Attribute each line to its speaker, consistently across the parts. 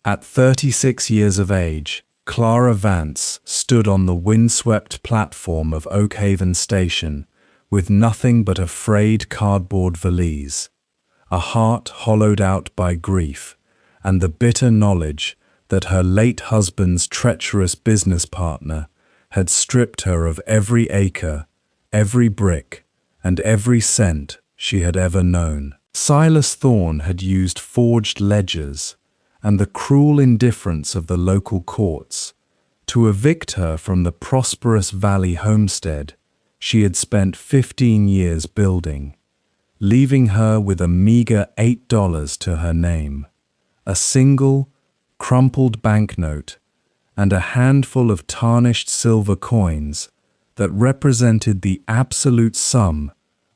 Speaker 1: At 36 years of age, Clara Vance stood on the windswept platform of Oakhaven Station with nothing but a frayed cardboard valise, a heart hollowed out by grief, and the bitter knowledge that her late husband's treacherous business partner had stripped her of every acre, every brick, and every cent she had ever known. Silas Thorne had used forged ledgers and the cruel indifference of the local courts to evict her from the prosperous valley homestead she had spent 15 years building, leaving her with a meager $8 to her name, a single, crumpled banknote, and a handful of tarnished silver coins that represented the absolute sum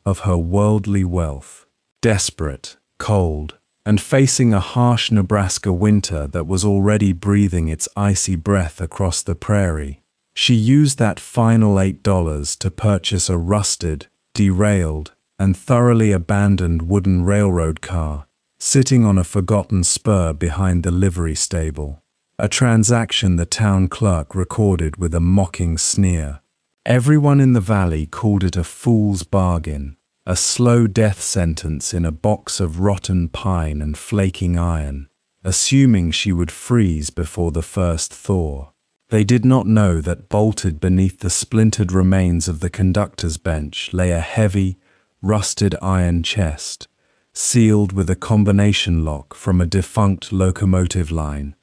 Speaker 1: of her worldly wealth. Desperate, cold, and facing a harsh Nebraska winter that was already breathing its icy breath across the prairie, she used that final $8 to purchase a rusted, derailed, and thoroughly abandoned wooden railroad car, sitting on a forgotten spur behind the livery stable, a transaction the town clerk recorded with a mocking sneer. Everyone in the valley called it a fool's bargain, a slow death sentence in a box of rotten pine and flaking iron, assuming she would freeze before the first thaw. They did not know that bolted beneath the splintered remains of the conductor's bench lay a heavy, rusted iron chest, sealed with a combination lock from a defunct locomotive line,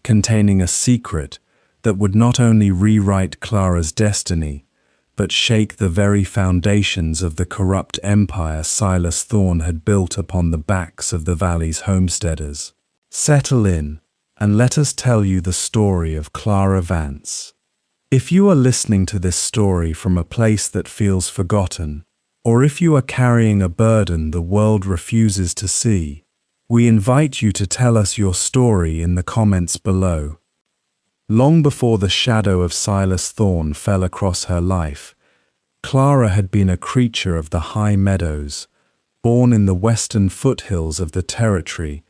Speaker 1: containing a secret that would not only rewrite Clara's destiny, but shake the very foundations of the corrupt empire Silas Thorne had built upon the backs of the valley's homesteaders. Settle in, and let us tell you the story of Clara Vance. If you are listening to this story from a place that feels forgotten, or if you are carrying a burden the world refuses to see, we invite you to tell us your story in the comments below. Long before the shadow of Silas Thorne fell across her life, Clara had been a creature of the high meadows, born in the western foothills of the territory,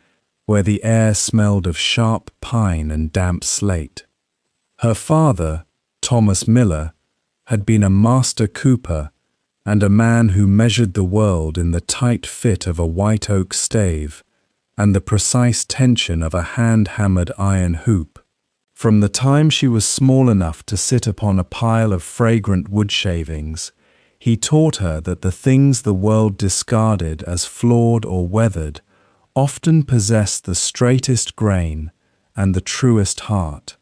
Speaker 1: where the air smelled of sharp pine and damp slate. Her father, Thomas Miller, had been a master cooper and a man who measured the world in the tight fit of a white oak stave and the precise tension of a hand-hammered iron hoop. From the time she was small enough to sit upon a pile of fragrant wood shavings, he taught her that the things the world discarded as flawed or weathered often possessed the straightest grain and the truest heart,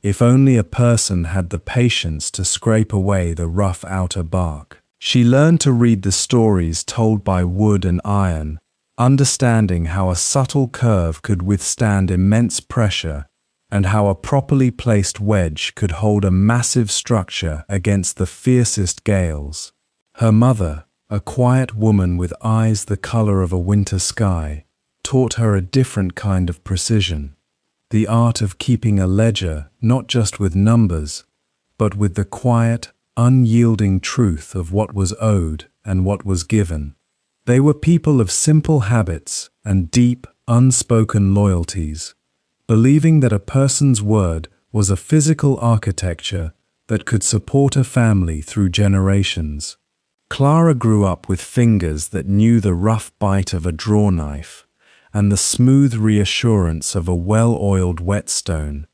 Speaker 1: if only a person had the patience to scrape away the rough outer bark. She learned to read the stories told by wood and iron, understanding how a subtle curve could withstand immense pressure and how a properly placed wedge could hold a massive structure against the fiercest gales. Her mother, a quiet woman with eyes the color of a winter sky, taught her a different kind of precision, the art of keeping a ledger not just with numbers, but with the quiet, unyielding truth of what was owed and what was given. They were people of simple habits and deep, unspoken loyalties, believing that a person's word was a physical architecture that could support a family through generations. Clara grew up with fingers that knew the rough bite of a draw knife and the smooth reassurance of a well-oiled whetstone,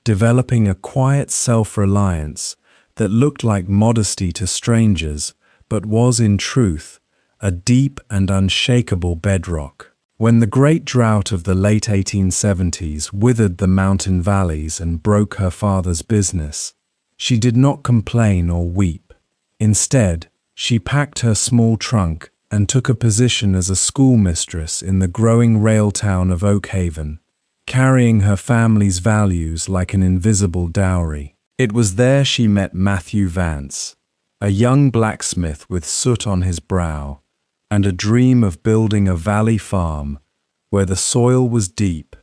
Speaker 1: developing a quiet self-reliance that looked like modesty to strangers, but was in truth a deep and unshakable bedrock. When the great drought of the late 1870s withered the mountain valleys and broke her father's business, she did not complain or weep. Instead, she packed her small trunk and took a position as a schoolmistress in the growing rail town of Oakhaven, carrying her family's values like an invisible dowry. It was there she met Matthew Vance, a young blacksmith with soot on his brow, and a dream of building a valley farm where the soil was deep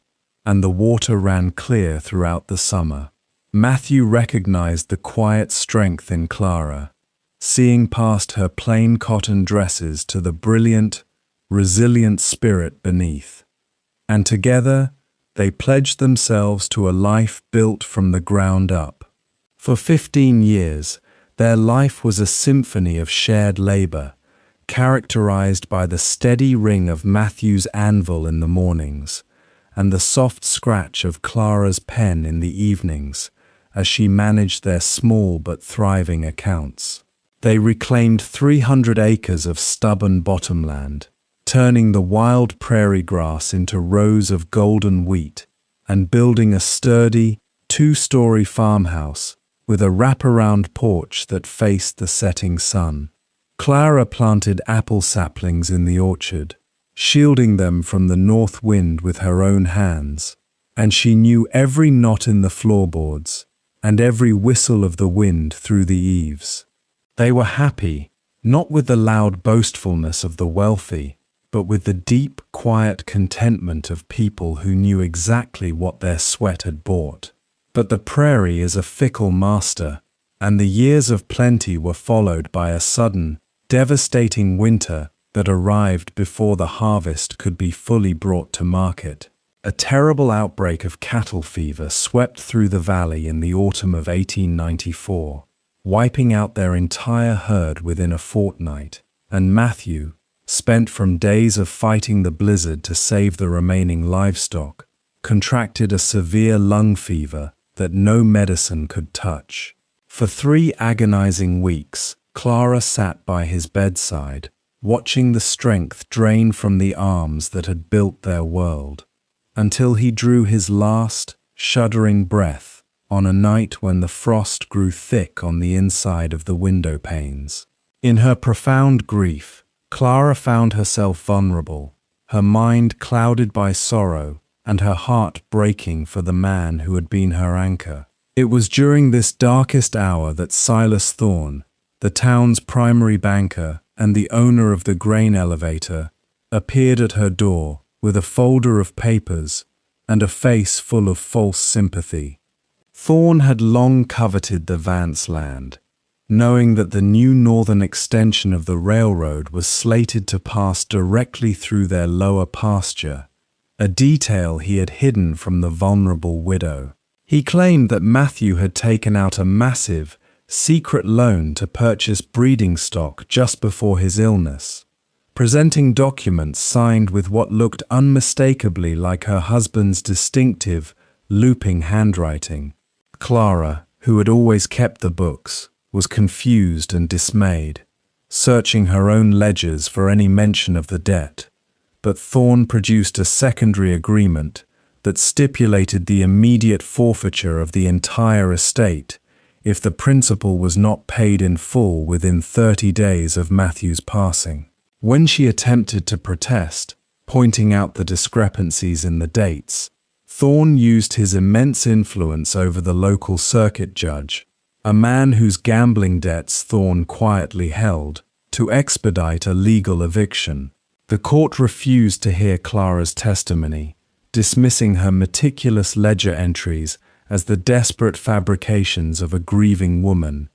Speaker 1: and the water ran clear throughout the summer. Matthew recognized the quiet strength in Clara, seeing past her plain cotton dresses to the brilliant, resilient spirit beneath. And together, they pledged themselves to a life built from the ground up. For 15 years, their life was a symphony of shared labor, characterized by the steady ring of Matthew's anvil in the mornings, and the soft scratch of Clara's pen in the evenings, as she managed their small but thriving accounts. They reclaimed 300 acres of stubborn bottomland, turning the wild prairie grass into rows of golden wheat, and building a sturdy, two-story farmhouse with a wraparound porch that faced the setting sun. Clara planted apple saplings in the orchard, shielding them from the north wind with her own hands, and she knew every knot in the floorboards and every whistle of the wind through the eaves. They were happy, not with the loud boastfulness of the wealthy, but with the deep, quiet contentment of people who knew exactly what their sweat had bought. But the prairie is a fickle master, and the years of plenty were followed by a sudden, devastating winter that arrived before the harvest could be fully brought to market. A terrible outbreak of cattle fever swept through the valley in the autumn of 1894, wiping out their entire herd within a fortnight, and Matthew, spent from days of fighting the blizzard to save the remaining livestock, contracted a severe lung fever that no medicine could touch. For 3 agonizing weeks, Clara sat by his bedside, watching the strength drain from the arms that had built their world, until he drew his last, shuddering breath on a night when the frost grew thick on the inside of the window panes. In her profound grief, Clara found herself vulnerable, her mind clouded by sorrow and her heart breaking for the man who had been her anchor. It was during this darkest hour that Silas Thorne, the town's primary banker and the owner of the grain elevator, appeared at her door with a folder of papers and a face full of false sympathy. Thorne had long coveted the Vance land, knowing that the new northern extension of the railroad was slated to pass directly through their lower pasture, a detail he had hidden from the vulnerable widow. He claimed that Matthew had taken out a massive, secret loan to purchase breeding stock just before his illness, presenting documents signed with what looked unmistakably like her husband's distinctive, looping handwriting. Clara, who had always kept the books, was confused and dismayed, searching her own ledgers for any mention of the debt. But Thorne produced a secondary agreement that stipulated the immediate forfeiture of the entire estate if the principal was not paid in full within 30 days of Matthew's passing. When she attempted to protest, pointing out the discrepancies in the dates, Thorne used his immense influence over the local circuit judge, a man whose gambling debts Thorne quietly held, to expedite a legal eviction. The court refused to hear Clara's testimony, dismissing her meticulous ledger entries as the desperate fabrications of a grieving woman,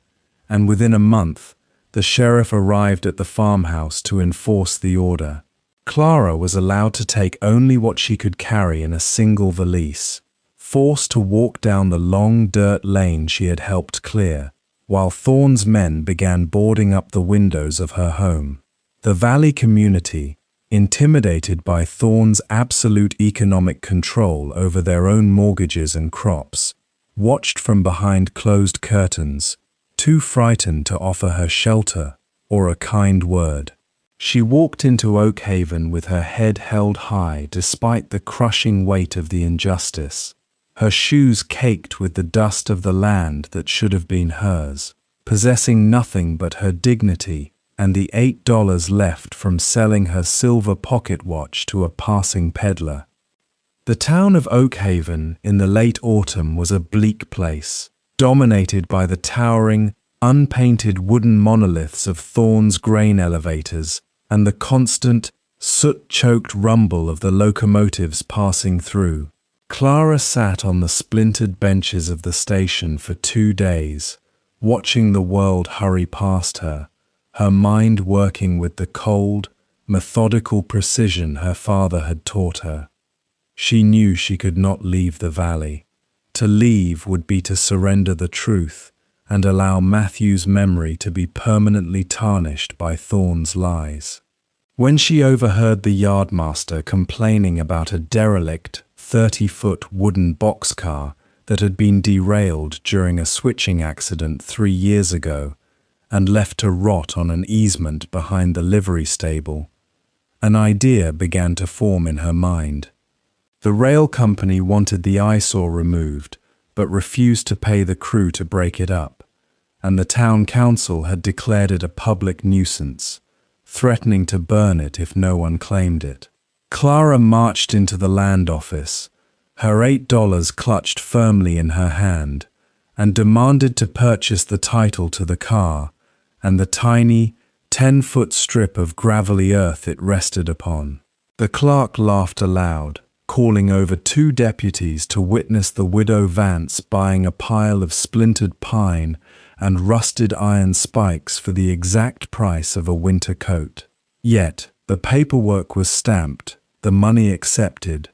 Speaker 1: and within a month, the sheriff arrived at the farmhouse to enforce the order. Clara was allowed to take only what she could carry in a single valise, forced to walk down the long dirt lane she had helped clear, while Thorne's men began boarding up the windows of her home. The valley community, intimidated by Thorne's absolute economic control over their own mortgages and crops, watched from behind closed curtains, too frightened to offer her shelter or a kind word. She walked into Oak Haven with her head held high despite the crushing weight of the injustice, her shoes caked with the dust of the land that should have been hers, possessing nothing but her dignity and the $8 left from selling her silver pocket watch to a passing peddler. The town of Oak Haven in the late autumn was a bleak place, dominated by the towering, unpainted wooden monoliths of Thorne's grain elevators and the constant, soot-choked rumble of the locomotives passing through. Clara sat on the splintered benches of the station for 2 days, watching the world hurry past her, her mind working with the cold, methodical precision her father had taught her. She knew she could not leave the valley. To leave would be to surrender the truth and allow Matthew's memory to be permanently tarnished by Thorne's lies. When she overheard the yardmaster complaining about a derelict 30-foot wooden boxcar that had been derailed during a switching accident 3 years ago and left to rot on an easement behind the livery stable, an idea began to form in her mind. The rail company wanted the eyesore removed, but refused to pay the crew to break it up, and the town council had declared it a public nuisance, threatening to burn it if no one claimed it. Clara marched into the land office, her $8 clutched firmly in her hand, and demanded to purchase the title to the car and the tiny 10-foot strip of gravelly earth it rested upon. The clerk laughed aloud, calling over 2 deputies to witness the widow Vance buying a pile of splintered pine and rusted iron spikes for the exact price of a winter coat. Yet, the paperwork was stamped, the money accepted,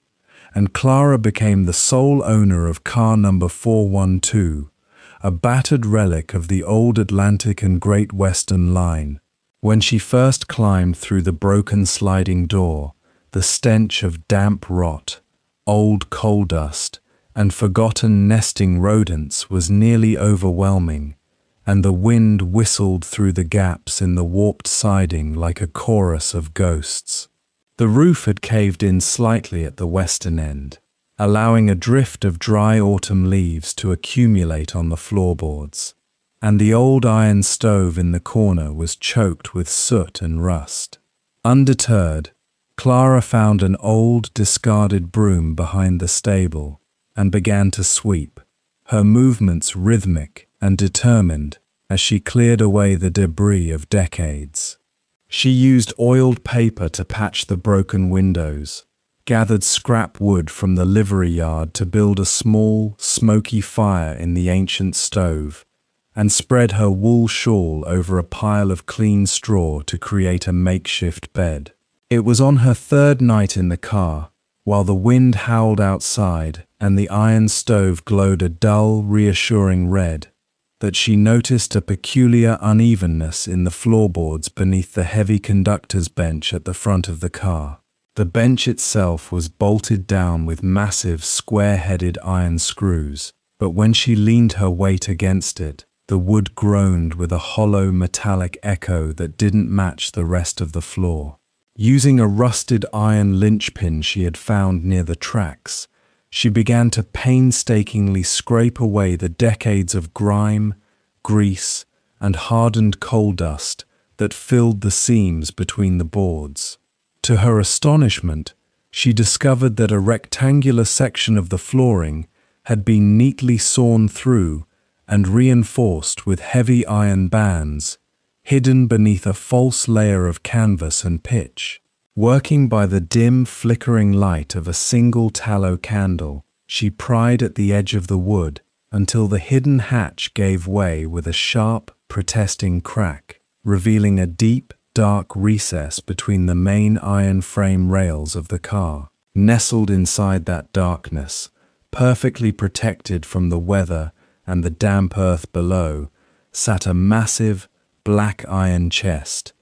Speaker 1: and Clara became the sole owner of car number 412, a battered relic of the old Atlantic and Great Western Line. When she first climbed through the broken sliding door, the stench of damp rot, old coal dust, and forgotten nesting rodents was nearly overwhelming, and the wind whistled through the gaps in the warped siding like a chorus of ghosts. The roof had caved in slightly at the western end, allowing a drift of dry autumn leaves to accumulate on the floorboards, and the old iron stove in the corner was choked with soot and rust. Undeterred, Clara found an old, discarded broom behind the stable and began to sweep, her movements rhythmic and determined as she cleared away the debris of decades. She used oiled paper to patch the broken windows, gathered scrap wood from the livery yard to build a small, smoky fire in the ancient stove, and spread her wool shawl over a pile of clean straw to create a makeshift bed. It was on her 3rd night in the car, while the wind howled outside and the iron stove glowed a dull, reassuring red, that she noticed a peculiar unevenness in the floorboards beneath the heavy conductor's bench at the front of the car. The bench itself was bolted down with massive, square-headed iron screws, but when she leaned her weight against it, the wood groaned with a hollow metallic echo that didn't match the rest of the floor. Using a rusted iron linchpin she had found near the tracks, she began to painstakingly scrape away the decades of grime, grease, and hardened coal dust that filled the seams between the boards. To her astonishment, she discovered that a rectangular section of the flooring had been neatly sawn through and reinforced with heavy iron bands, hidden beneath a false layer of canvas and pitch. Working by the dim, flickering light of a single tallow candle, she pried at the edge of the wood until the hidden hatch gave way with a sharp, protesting crack, revealing a deep, dark recess between the main iron frame rails of the car. Nestled inside that darkness, perfectly protected from the weather and the damp earth below, sat a massive, black iron chest,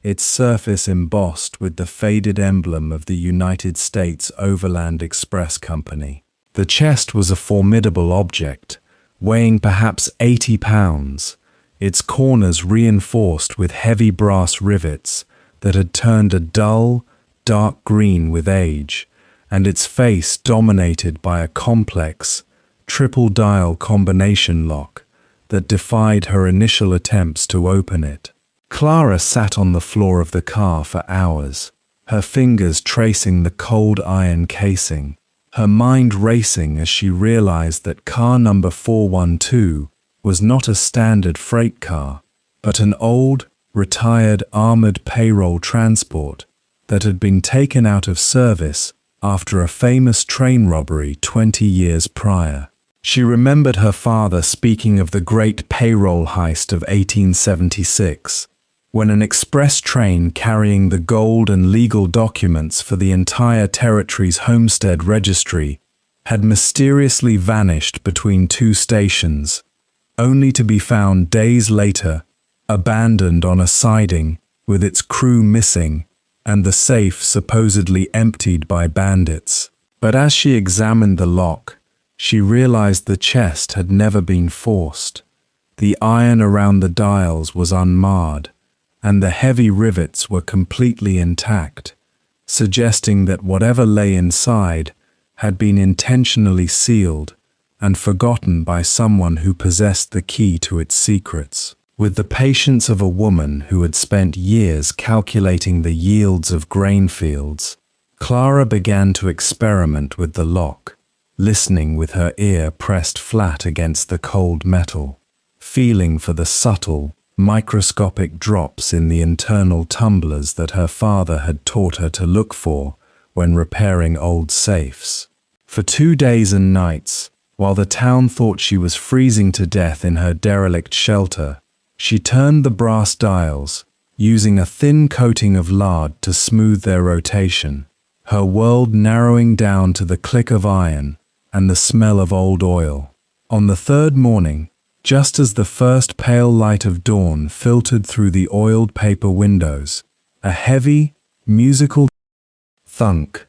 Speaker 1: its surface embossed with the faded emblem of the United States Overland Express Company. The chest was a formidable object, weighing perhaps 80 pounds, its corners reinforced with heavy brass rivets that had turned a dull, dark green with age, and its face dominated by a complex, triple-dial combination lock that defied her initial attempts to open it. Clara sat on the floor of the car for hours, her fingers tracing the cold iron casing, her mind racing as she realized that car number 412 was not a standard freight car, but an old, retired armored payroll transport that had been taken out of service after a famous train robbery 20 years prior. She remembered her father speaking of the great payroll heist of 1876, when an express train carrying the gold and legal documents for the entire territory's homestead registry had mysteriously vanished between two stations, only to be found days later, abandoned on a siding, with its crew missing, and the safe supposedly emptied by bandits. But as she examined the lock, she realized the chest had never been forced. The iron around the dials was unmarred, and the heavy rivets were completely intact, suggesting that whatever lay inside had been intentionally sealed and forgotten by someone who possessed the key to its secrets. With the patience of a woman who had spent years calculating the yields of grain fields, Clara began to experiment with the lock, listening with her ear pressed flat against the cold metal, feeling for the subtle, microscopic drops in the internal tumblers that her father had taught her to look for when repairing old safes. For 2 days and nights, while the town thought she was freezing to death in her derelict shelter, she turned the brass dials, using a thin coating of lard to smooth their rotation, her world narrowing down to the click of iron and the smell of old oil. On the third morning, just as the first pale light of dawn filtered through the oiled paper windows, a heavy, musical thunk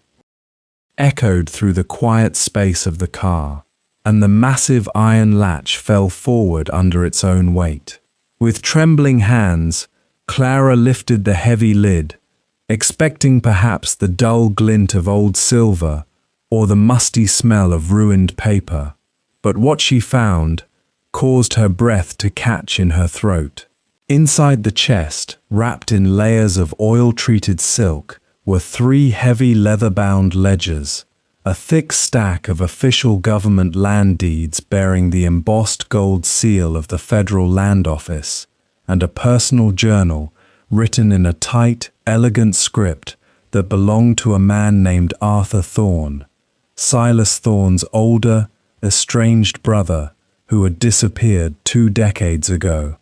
Speaker 1: echoed through the quiet space of the car, and the massive iron latch fell forward under its own weight. With trembling hands, Clara lifted the heavy lid, expecting perhaps the dull glint of old silver or the musty smell of ruined paper, but what she found caused her breath to catch in her throat. Inside the chest, wrapped in layers of oil-treated silk, were 3 heavy leather-bound ledgers, a thick stack of official government land deeds bearing the embossed gold seal of the Federal Land Office, and a personal journal written in a tight, elegant script that belonged to a man named Arthur Thorne, Silas Thorne's older, estranged brother, who had disappeared 2 decades ago.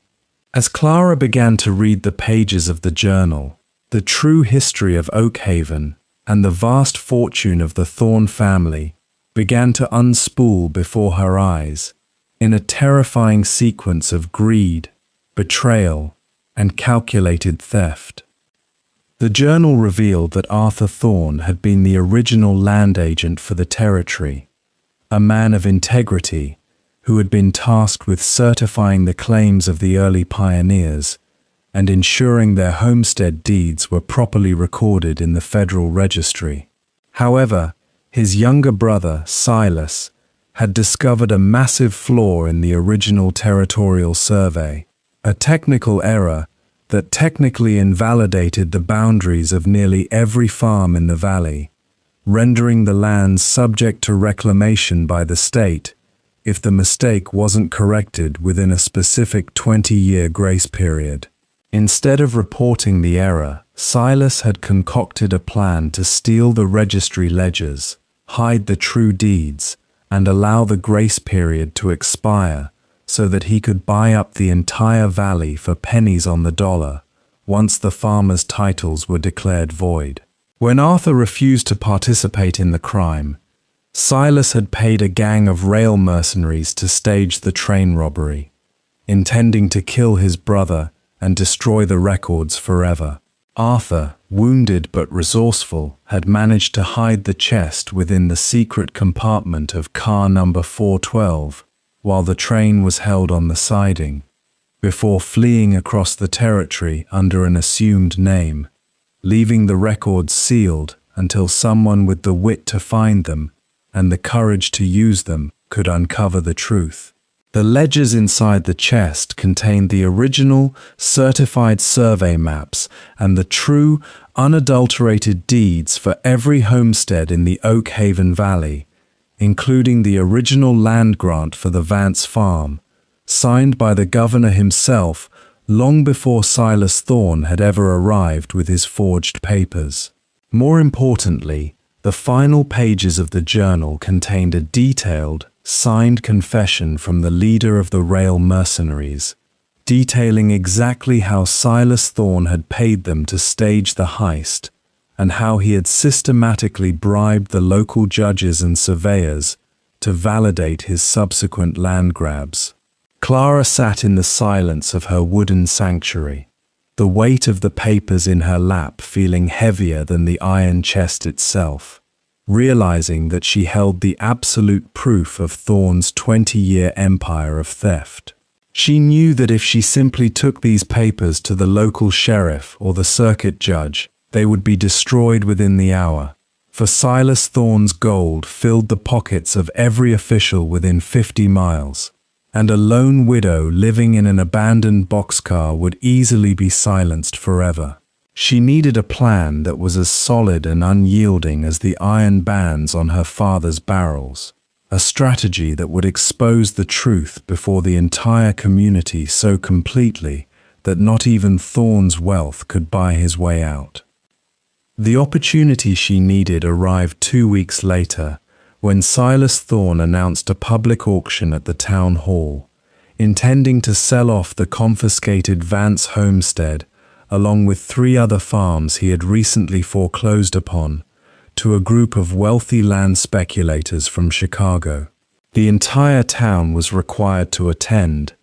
Speaker 1: As Clara began to read the pages of the journal, the true history of Oakhaven and the vast fortune of the Thorne family began to unspool before her eyes in a terrifying sequence of greed, betrayal, and calculated theft. The journal revealed that Arthur Thorne had been the original land agent for the territory, a man of integrity who had been tasked with certifying the claims of the early pioneers and ensuring their homestead deeds were properly recorded in the Federal Registry. However, his younger brother, Silas, had discovered a massive flaw in the original territorial survey, a technical error that technically invalidated the boundaries of nearly every farm in the valley, rendering the lands subject to reclamation by the state if the mistake wasn't corrected within a specific 20-year grace period. Instead of reporting the error, Silas had concocted a plan to steal the registry ledgers, hide the true deeds, and allow the grace period to expire so that he could buy up the entire valley for pennies on the dollar once the farmers' titles were declared void. When Arthur refused to participate in the crime, Silas had paid a gang of rail mercenaries to stage the train robbery, intending to kill his brother and destroy the records forever. Arthur, wounded but resourceful, had managed to hide the chest within the secret compartment of car number 412 while the train was held on the siding, before fleeing across the territory under an assumed name, leaving the records sealed until someone with the wit to find them and the courage to use them could uncover the truth. The ledgers inside the chest contained the original, certified survey maps and the true, unadulterated deeds for every homestead in the Oakhaven Valley, including the original land grant for the Vance farm, signed by the governor himself long before Silas Thorne had ever arrived with his forged papers. More importantly, the final pages of the journal contained a detailed, signed confession from the leader of the rail mercenaries, detailing exactly how Silas Thorne had paid them to stage the heist, and how he had systematically bribed the local judges and surveyors to validate his subsequent land grabs. Clara sat in the silence of her wooden sanctuary, the weight of the papers in her lap feeling heavier than the iron chest itself, realizing that she held the absolute proof of Thorne's 20-year empire of theft. She knew that if she simply took these papers to the local sheriff or the circuit judge, they would be destroyed within the hour, for Silas Thorne's gold filled the pockets of every official within 50 miles, and a lone widow living in an abandoned boxcar would easily be silenced forever. She needed a plan that was as solid and unyielding as the iron bands on her father's barrels, a strategy that would expose the truth before the entire community so completely that not even Thorne's wealth could buy his way out. The opportunity she needed arrived 2 weeks later, when Silas Thorne announced a public auction at the town hall, intending to sell off the confiscated Vance homestead along with 3 other farms he had recently foreclosed upon, to a group of wealthy land speculators from Chicago. The entire town was required to attend,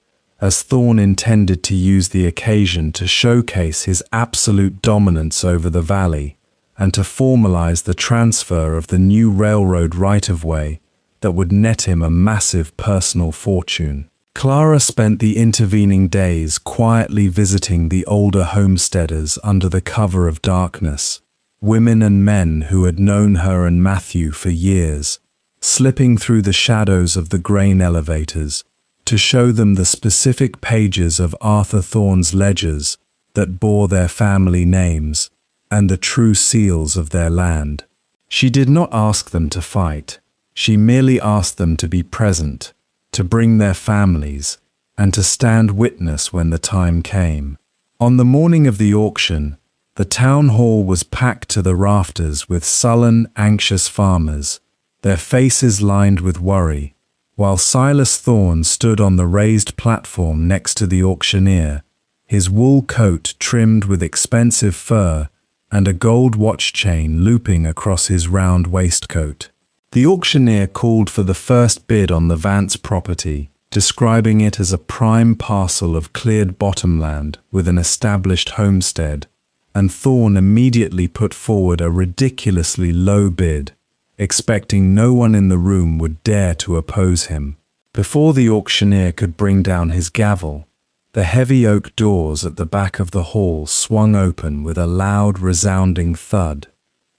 Speaker 1: as Thorne intended to use the occasion to showcase his absolute dominance over the valley and to formalize the transfer of the new railroad right-of-way that would net him a massive personal fortune. Clara spent the intervening days quietly visiting the older homesteaders under the cover of darkness, women and men who had known her and Matthew for years, slipping through the shadows of the grain elevators to show them the specific pages of Arthur Thorne's ledgers that bore their family names and the true seals of their land. She did not ask them to fight. She merely asked them to be present, to bring their families, and to stand witness when the time came. On the morning of the auction, the town hall was packed to the rafters with sullen, anxious farmers, their faces lined with worry, while Silas Thorne stood on the raised platform next to the auctioneer, his wool coat trimmed with expensive fur and a gold watch chain looping across his round waistcoat. The auctioneer called for the first bid on the Vance property, describing it as a prime parcel of cleared bottomland with an established homestead, and Thorne immediately put forward a ridiculously low bid, expecting no one in the room would dare to oppose him. Before the auctioneer could bring down his gavel, the heavy oak doors at the back of the hall swung open with a loud, resounding thud,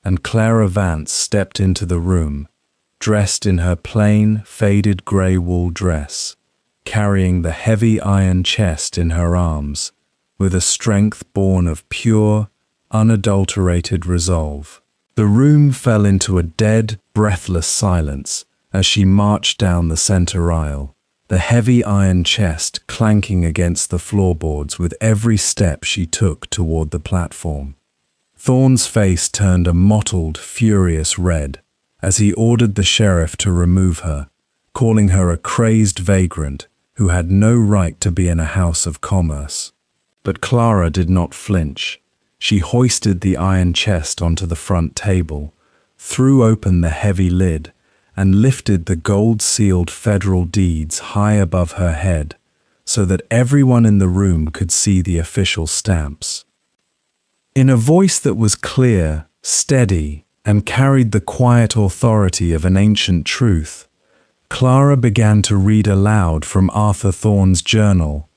Speaker 1: and Clara Vance stepped into the room, dressed in her plain, faded grey wool dress, carrying the heavy iron chest in her arms, with a strength born of pure, unadulterated resolve. The room fell into a dead, breathless silence as she marched down the center aisle, the heavy iron chest clanking against the floorboards with every step she took toward the platform. Thorne's face turned a mottled, furious red as he ordered the sheriff to remove her, calling her a crazed vagrant who had no right to be in a house of commerce. But Clara did not flinch. She hoisted the iron chest onto the front table, threw open the heavy lid, and lifted the gold-sealed federal deeds high above her head so that everyone in the room could see the official stamps. In a voice that was clear, steady, and carried the quiet authority of an ancient truth, Clara began to read aloud from Arthur Thorne's journal,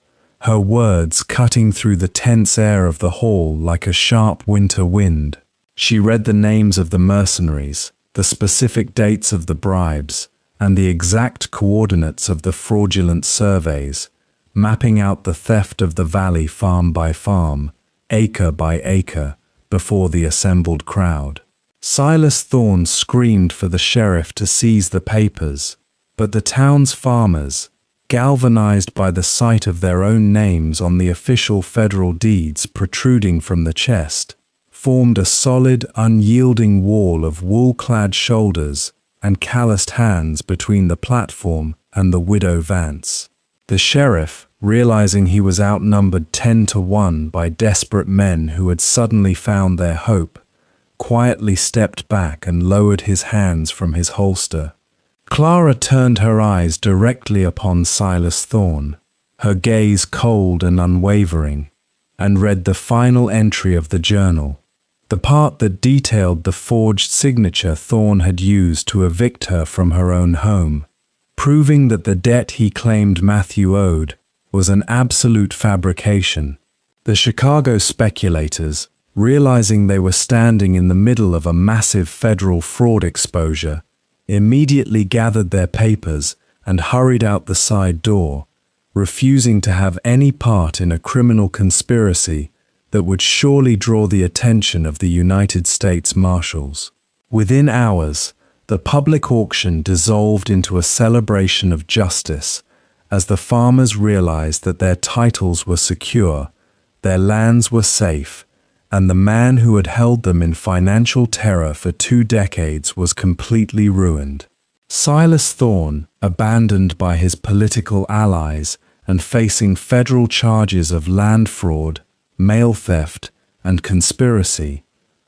Speaker 1: her words cutting through the tense air of the hall like a sharp winter wind. She read the names of the mercenaries, the specific dates of the bribes, and the exact coordinates of the fraudulent surveys, mapping out the theft of the valley farm by farm, acre by acre, before the assembled crowd. Silas Thorne screamed for the sheriff to seize the papers, but the town's farmers, galvanized by the sight of their own names on the official federal deeds protruding from the chest, formed a solid, unyielding wall of wool-clad shoulders and calloused hands between the platform and the widow Vance. The sheriff, realizing he was outnumbered 10-1 by desperate men who had suddenly found their hope, quietly stepped back and lowered his hands from his holster. Clara turned her eyes directly upon Silas Thorne, her gaze cold and unwavering, and read the final entry of the journal, the part that detailed the forged signature Thorne had used to evict her from her own home, proving that the debt he claimed Matthew owed was an absolute fabrication. The Chicago speculators, realizing they were standing in the middle of a massive federal fraud exposure, immediately gathered their papers and hurried out the side door, refusing to have any part in a criminal conspiracy that would surely draw the attention of the United States Marshals. Within hours, the public auction dissolved into a celebration of justice as the farmers realized that their titles were secure, their lands were safe, and the man who had held them in financial terror for 2 decades was completely ruined. Silas Thorne, abandoned by his political allies and facing federal charges of land fraud, mail theft, and conspiracy,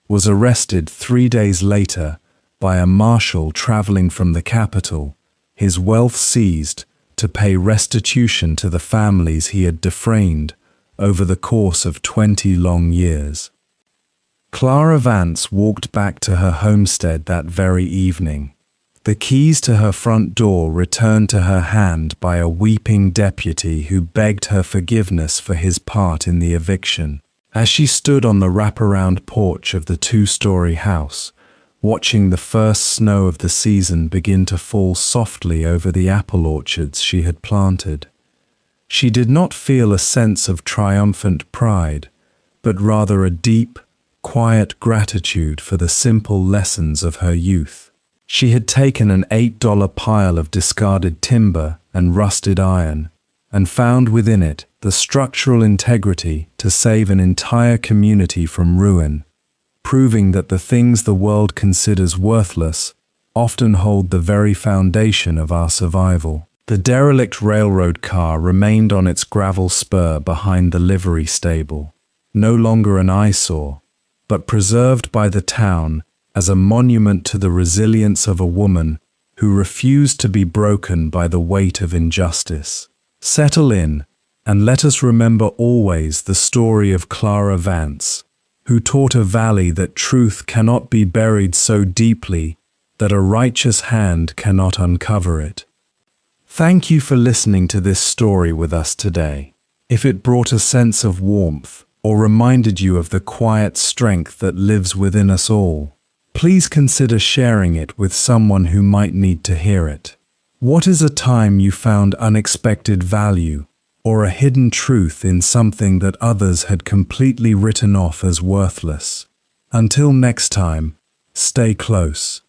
Speaker 1: was arrested 3 days later by a marshal traveling from the capital, his wealth seized to pay restitution to the families he had deframed over the course of 20 long years. Clara Vance walked back to her homestead that very evening. The keys to her front door returned to her hand by a weeping deputy who begged her forgiveness for his part in the eviction. As she stood on the wraparound porch of the 2-story house, watching the first snow of the season begin to fall softly over the apple orchards she had planted, she did not feel a sense of triumphant pride, but rather a deep, quiet gratitude for the simple lessons of her youth. She had taken an $8 pile of discarded timber and rusted iron, and found within it the structural integrity to save an entire community from ruin, proving that the things the world considers worthless often hold the very foundation of our survival. The derelict railroad car remained on its gravel spur behind the livery stable, no longer an eyesore, but preserved by the town as a monument to the resilience of a woman who refused to be broken by the weight of injustice. Settle in, and let us remember always the story of Clara Vance, who taught a valley that truth cannot be buried so deeply that a righteous hand cannot uncover it. Thank you for listening to this story with us today. If it brought a sense of warmth or reminded you of the quiet strength that lives within us all, please consider sharing it with someone who might need to hear it. What is a time you found unexpected value or a hidden truth in something that others had completely written off as worthless? Until next time, stay close.